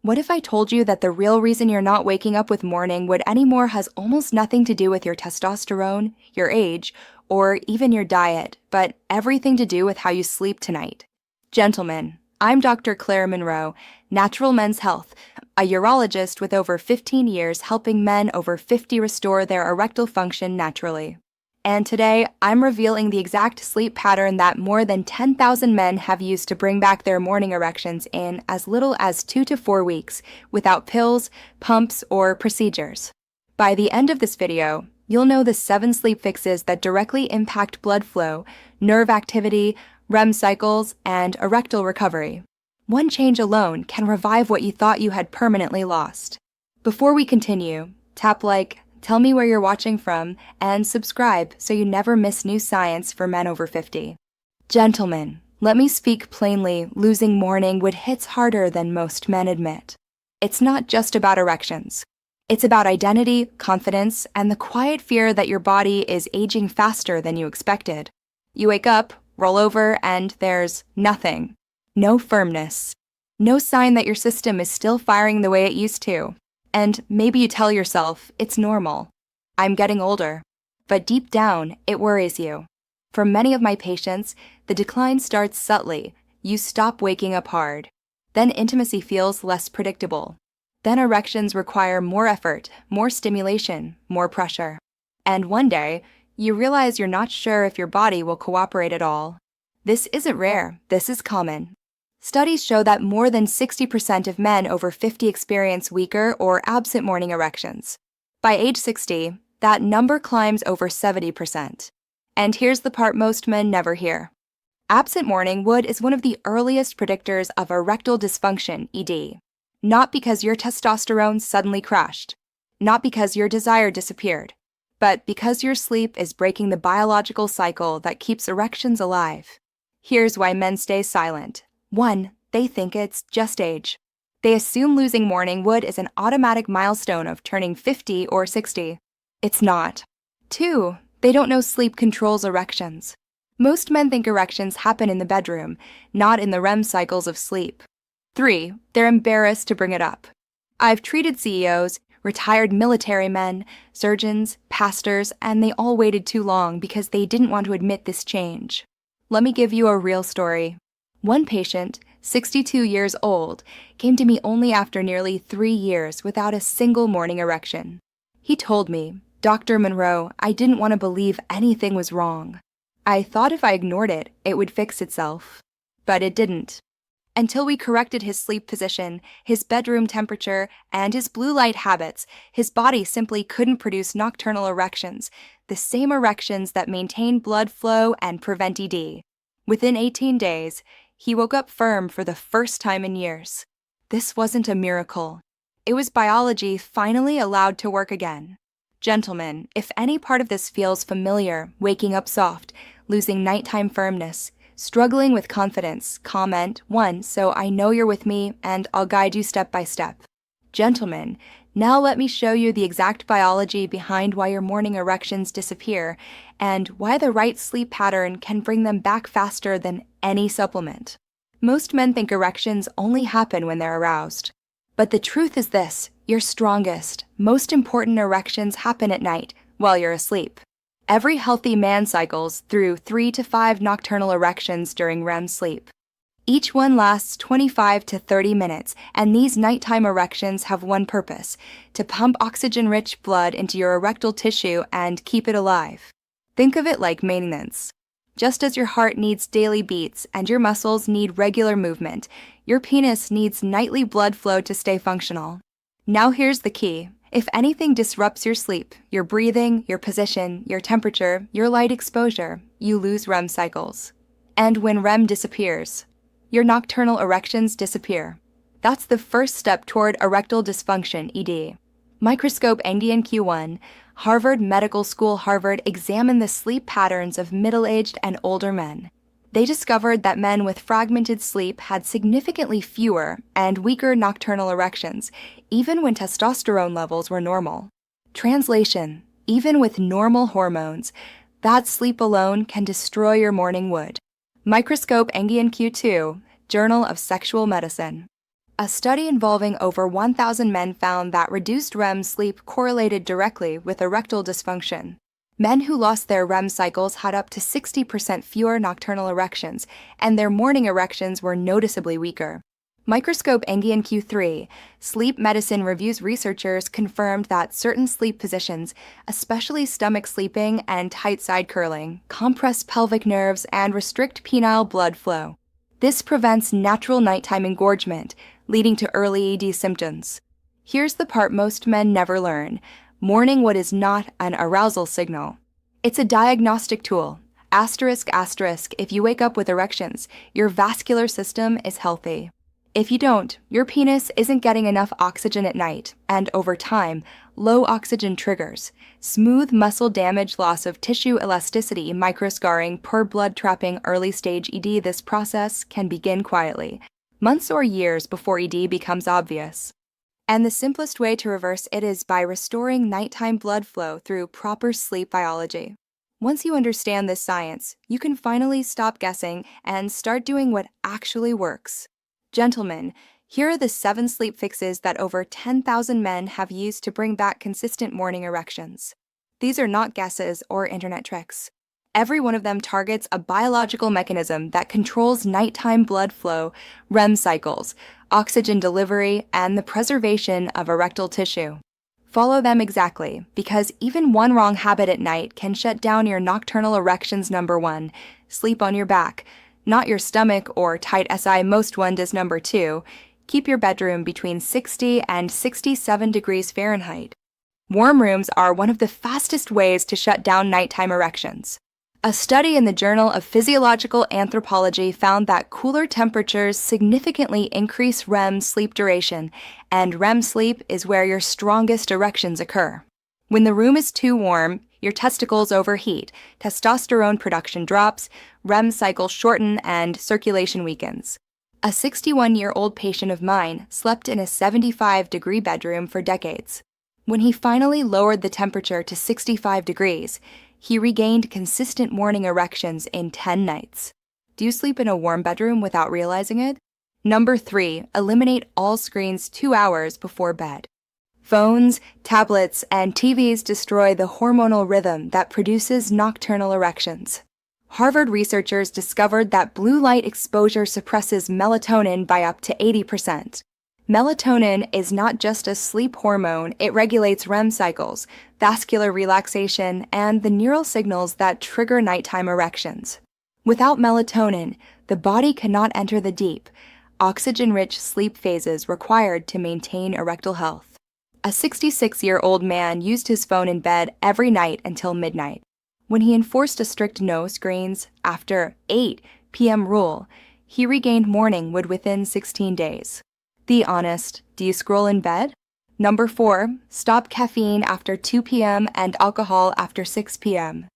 What if I told you that the real reason you're not waking up with morning wood anymore has almost nothing to do with your testosterone, your age, or even your diet, but everything to do with how you sleep tonight? Gentlemen, I'm Dr. Claire Monroe, Natural Men's Health, a urologist with over 15 years helping men over 50 restore their erectile function naturally. And today, I'm revealing the exact sleep pattern that more than 10,000 men have used to bring back their morning erections in as little as 2 to 4 weeks, without pills, pumps, or procedures. By the end of this video, you'll know the 7 sleep fixes that directly impact blood flow, nerve activity, REM cycles, and erectile recovery. One change alone can revive what you thought you had permanently lost. Before we continue, tap like, tell me where you're watching from, and subscribe so you never miss new science for men over 50. Gentlemen, let me speak plainly, losing morning wood hits harder than most men admit. It's not just about erections. It's about identity, confidence, and the quiet fear that your body is aging faster than you expected. You wake up, roll over, and there's nothing. No firmness. No sign that your system is still firing the way it used to. And maybe you tell yourself, it's normal. I'm getting older. But deep down, it worries you. For many of my patients, the decline starts subtly. You stop waking up hard. Then intimacy feels less predictable. Then erections require more effort, more stimulation, more pressure. And one day, you realize you're not sure if your body will cooperate at all. This isn't rare, this is common. Studies show that more than 60% of men over 50 experience weaker or absent morning erections. By age 60, that number climbs over 70%. And here's the part most men never hear. Absent morning wood is one of the earliest predictors of erectile dysfunction, ED. Not because your testosterone suddenly crashed, not because your desire disappeared, but because your sleep is breaking the biological cycle that keeps erections alive. Here's why men stay silent. 1. They think it's just age. They assume losing morning wood is an automatic milestone of turning 50 or 60. It's not. 2. They don't know sleep controls erections. Most men think erections happen in the bedroom, not in the REM cycles of sleep. 3. They're embarrassed to bring it up. I've treated CEOs, retired military men, surgeons, pastors, and they all waited too long because they didn't want to admit this change. Let me give you a real story. One patient, 62 years old, came to me only after nearly 3 years without a single morning erection. He told me, Dr. Monroe, I didn't want to believe anything was wrong. I thought if I ignored it, it would fix itself. But it didn't. Until we corrected his sleep position, his bedroom temperature, and his blue light habits, his body simply couldn't produce nocturnal erections, the same erections that maintain blood flow and prevent ED. Within 18 days, he woke up firm for the first time in years. This wasn't a miracle. It was biology finally allowed to work again. Gentlemen, if any part of this feels familiar, waking up soft, losing nighttime firmness, struggling with confidence, comment 1 so I know you're with me and I'll guide you step by step. Gentlemen, now let me show you the exact biology behind why your morning erections disappear and why the right sleep pattern can bring them back faster than any supplement. Most men think erections only happen when they're aroused. But the truth is this, your strongest, most important erections happen at night while you're asleep. Every healthy man cycles through 3 to 5 nocturnal erections during REM sleep. Each one lasts 25 to 30 minutes, and these nighttime erections have one purpose, to pump oxygen-rich blood into your erectile tissue and keep it alive. Think of it like maintenance. Just as your heart needs daily beats and your muscles need regular movement, your penis needs nightly blood flow to stay functional. Now here's the key. If anything disrupts your sleep, your breathing, your position, your temperature, your light exposure, you lose REM cycles. And when REM disappears, your nocturnal erections disappear. That's the first step toward erectile dysfunction, ED. Microscope NDNQ1, Harvard Medical School Harvard examined the sleep patterns of middle-aged and older men. They discovered that men with fragmented sleep had significantly fewer and weaker nocturnal erections, even when testosterone levels were normal. Translation: even with normal hormones, bad sleep alone can destroy your morning wood. Microscope NDNQ2, Journal of Sexual Medicine. A study involving over 1,000 men found that reduced REM sleep correlated directly with erectile dysfunction. Men who lost their REM cycles had up to 60% fewer nocturnal erections, and their morning erections were noticeably weaker. Microscope Engian Q3, Sleep Medicine Reviews researchers confirmed that certain sleep positions, especially stomach sleeping and tight side curling, compress pelvic nerves and restrict penile blood flow. This prevents natural nighttime engorgement, leading to early ED symptoms. Here's the part most men never learn: morning wood is not an arousal signal. It's a diagnostic tool. Asterisk, asterisk, if you wake up with erections, your vascular system is healthy. If you don't, your penis isn't getting enough oxygen at night, and over time, low oxygen triggers smooth muscle damage, loss of tissue elasticity, microscarring, poor blood trapping, early stage ED. This process can begin quietly, months or years before ED becomes obvious. And the simplest way to reverse it is by restoring nighttime blood flow through proper sleep biology. Once you understand this science, you can finally stop guessing and start doing what actually works. Gentlemen, here are the 7 sleep fixes that over 10,000 men have used to bring back consistent morning erections. These are not guesses or internet tricks. Every one of them targets a biological mechanism that controls nighttime blood flow, REM cycles, oxygen delivery, and the preservation of erectile tissue. Follow them exactly, because even one wrong habit at night can shut down your nocturnal erections. Number 1, sleep on your back. Not your stomach or tight SI. Most one does. Number 2, keep your bedroom between 60 and 67 degrees Fahrenheit. Warm rooms are one of the fastest ways to shut down nighttime erections. A study in the Journal of Physiological Anthropology found that cooler temperatures significantly increase REM sleep duration, and REM sleep is where your strongest erections occur. When the room is too warm, your testicles overheat, testosterone production drops, REM cycles shorten, and circulation weakens. A 61-year-old patient of mine slept in a 75-degree bedroom for decades. When he finally lowered the temperature to 65 degrees, he regained consistent morning erections in 10 nights. Do you sleep in a warm bedroom without realizing it? Number 3, eliminate all screens 2 hours before bed. Phones, tablets, and TVs destroy the hormonal rhythm that produces nocturnal erections. Harvard researchers discovered that blue light exposure suppresses melatonin by up to 80%. Melatonin is not just a sleep hormone, it regulates REM cycles, vascular relaxation, and the neural signals that trigger nighttime erections. Without melatonin, the body cannot enter the deep, oxygen-rich sleep phases required to maintain erectile health. A 66-year-old man used his phone in bed every night until midnight. When he enforced a strict no screens after 8 p.m. rule, he regained morning wood within 16 days. Be honest, do you scroll in bed? Number 4, stop caffeine after 2 p.m. and alcohol after 6 p.m.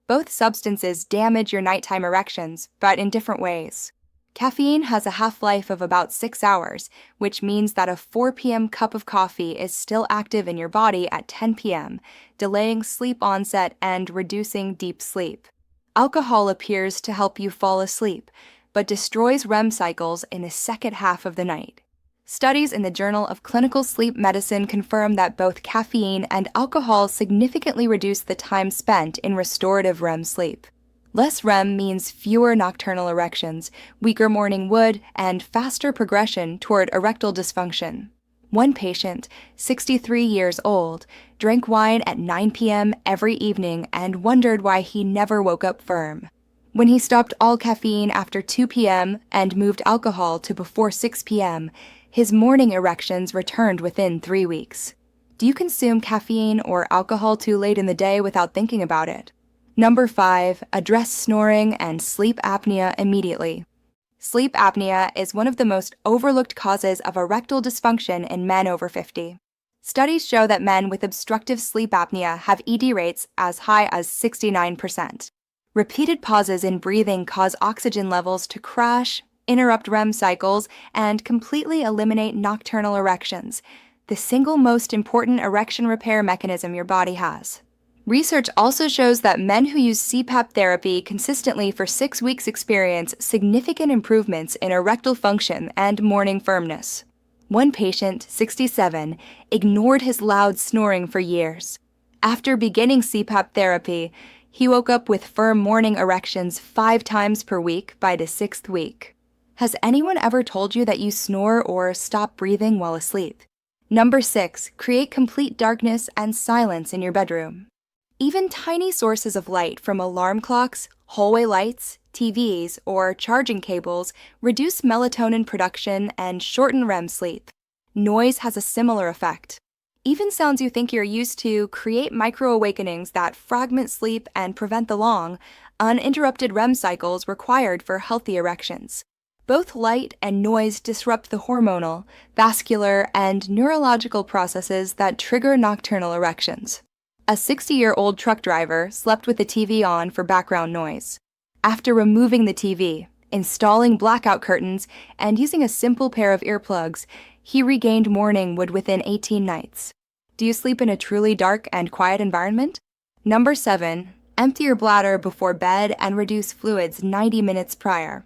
Both substances damage your nighttime erections, but in different ways. Caffeine has a half-life of about 6 hours, which means that a 4 p.m. cup of coffee is still active in your body at 10 p.m., delaying sleep onset and reducing deep sleep. Alcohol appears to help you fall asleep, but destroys REM cycles in the second half of the night. Studies in the Journal of Clinical Sleep Medicine confirm that both caffeine and alcohol significantly reduce the time spent in restorative REM sleep. Less REM means fewer nocturnal erections, weaker morning wood, and faster progression toward erectile dysfunction. One patient, 63 years old, drank wine at 9 p.m. every evening and wondered why he never woke up firm. When he stopped all caffeine after 2 p.m. and moved alcohol to before 6 p.m., his morning erections returned within 3 weeks. Do you consume caffeine or alcohol too late in the day without thinking about it? Number 5, address snoring and sleep apnea immediately. Sleep apnea is one of the most overlooked causes of erectile dysfunction in men over 50. Studies show that men with obstructive sleep apnea have ED rates as high as 69%. Repeated pauses in breathing cause oxygen levels to crash, interrupt REM cycles, and completely eliminate nocturnal erections, the single most important erection repair mechanism your body has. Research also shows that men who use CPAP therapy consistently for 6 weeks experience significant improvements in erectile function and morning firmness. One patient, 67, ignored his loud snoring for years. After beginning CPAP therapy, he woke up with firm morning erections 5 times per week by the 6th week. Has anyone ever told you that you snore or stop breathing while asleep? Number 6, create complete darkness and silence in your bedroom. Even tiny sources of light from alarm clocks, hallway lights, TVs, or charging cables reduce melatonin production and shorten REM sleep. Noise has a similar effect. Even sounds you think you're used to create micro-awakenings that fragment sleep and prevent the long, uninterrupted REM cycles required for healthy erections. Both light and noise disrupt the hormonal, vascular, and neurological processes that trigger nocturnal erections. A 60-year-old truck driver slept with the TV on for background noise. After removing the TV, installing blackout curtains, and using a simple pair of earplugs, he regained morning wood within 18 nights. Do you sleep in a truly dark and quiet environment? Number 7, empty your bladder before bed and reduce fluids 90 minutes prior.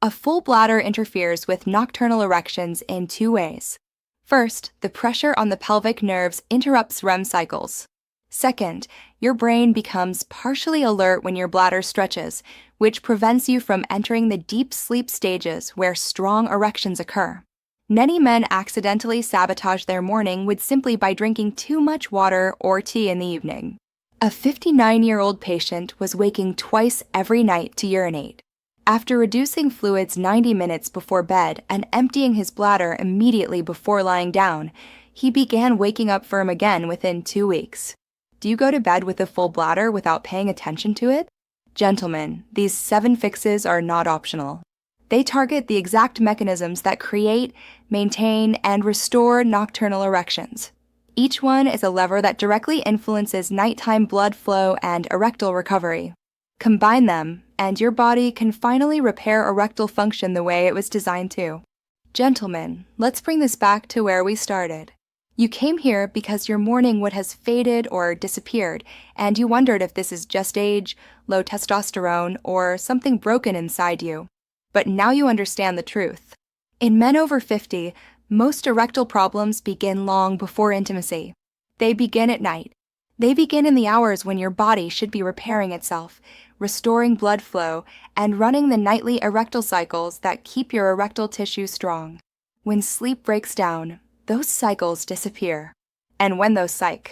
A full bladder interferes with nocturnal erections in 2 ways. First, the pressure on the pelvic nerves interrupts REM cycles. Second, your brain becomes partially alert when your bladder stretches, which prevents you from entering the deep sleep stages where strong erections occur. Many men accidentally sabotage their morning with simply by drinking too much water or tea in the evening. A 59-year-old patient was waking twice every night to urinate. After reducing fluids 90 minutes before bed and emptying his bladder immediately before lying down, he began waking up firm again within 2 weeks. Do you go to bed with a full bladder without paying attention to it? Gentlemen, these 7 fixes are not optional. They target the exact mechanisms that create, maintain, and restore nocturnal erections. Each one is a lever that directly influences nighttime blood flow and erectile recovery. Combine them, and your body can finally repair erectile function the way it was designed to. Gentlemen, let's bring this back to where we started. You came here because your morning wood has faded or disappeared, and you wondered if this is just age, low testosterone, or something broken inside you. But now you understand the truth. In men over 50, most erectile problems begin long before intimacy. They begin at night. They begin in the hours when your body should be repairing itself, restoring blood flow, and running the nightly erectile cycles that keep your erectile tissue strong. When sleep breaks down, those cycles disappear. And when those psych.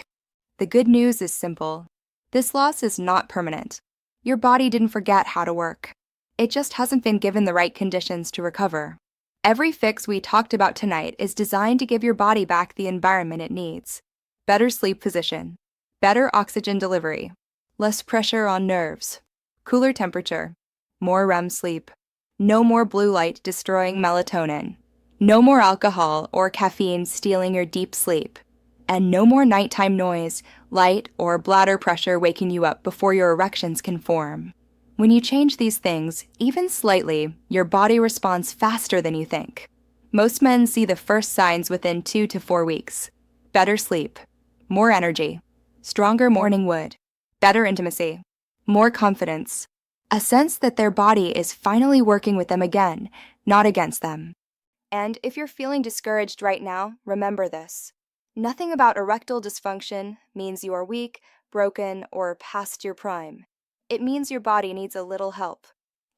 The good news is simple. This loss is not permanent. Your body didn't forget how to work. It just hasn't been given the right conditions to recover. Every fix we talked about tonight is designed to give your body back the environment it needs. Better sleep position, better oxygen delivery, less pressure on nerves, cooler temperature, more REM sleep, no more blue light destroying melatonin, no more alcohol or caffeine stealing your deep sleep, and no more nighttime noise, light, or bladder pressure waking you up before your erections can form. When you change these things, even slightly, your body responds faster than you think. Most men see the first signs within 2 to 4 weeks. Better sleep, more energy, stronger morning wood, better intimacy, more confidence, a sense that their body is finally working with them again, not against them. And if you're feeling discouraged right now, remember this. Nothing about erectile dysfunction means you are weak, broken, or past your prime. It means your body needs a little help.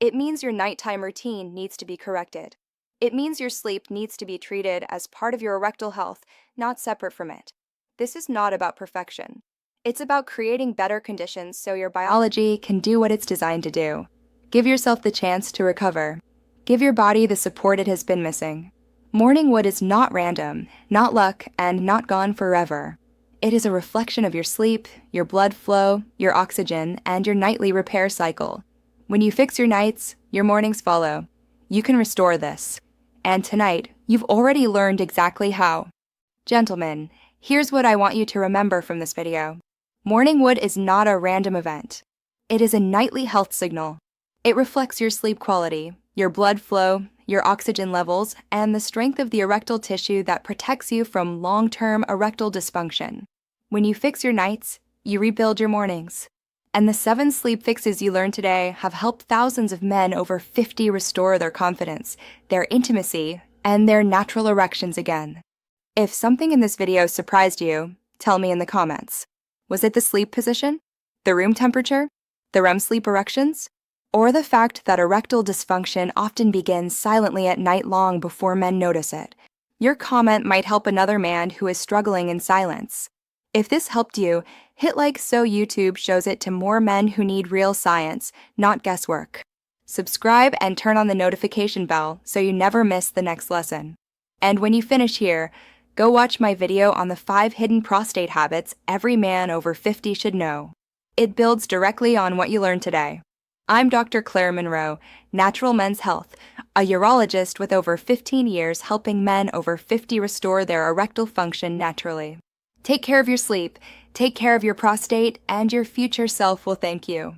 It means your nighttime routine needs to be corrected. It means your sleep needs to be treated as part of your erectile health, not separate from it. This is not about perfection. It's about creating better conditions so your biology can do what it's designed to do. Give yourself the chance to recover. Give your body the support it has been missing. Morning wood is not random, not luck, and not gone forever. It is a reflection of your sleep, your blood flow, your oxygen, and your nightly repair cycle. When you fix your nights, your mornings follow. You can restore this. And tonight, you've already learned exactly how. Gentlemen, here's what I want you to remember from this video. Morning wood is not a random event. It is a nightly health signal. It reflects your sleep quality, your blood flow, your oxygen levels, and the strength of the erectile tissue that protects you from long-term erectile dysfunction. When you fix your nights, you rebuild your mornings. And the 7 sleep fixes you learned today have helped thousands of men over 50 restore their confidence, their intimacy, and their natural erections again. If something in this video surprised you, tell me in the comments. Was it the sleep position? The room temperature? The REM sleep erections? Or the fact that erectile dysfunction often begins silently at night long before men notice it? Your comment might help another man who is struggling in silence. If this helped you, hit like so YouTube shows it to more men who need real science, not guesswork. Subscribe and turn on the notification bell so you never miss the next lesson. And when you finish here, go watch my video on the 5 hidden prostate habits every man over 50 should know. It builds directly on what you learned today. I'm Dr. Claire Monroe, Natural Men's Health, a urologist with over 15 years helping men over 50 restore their erectile function naturally. Take care of your sleep, take care of your prostate, and your future self will thank you.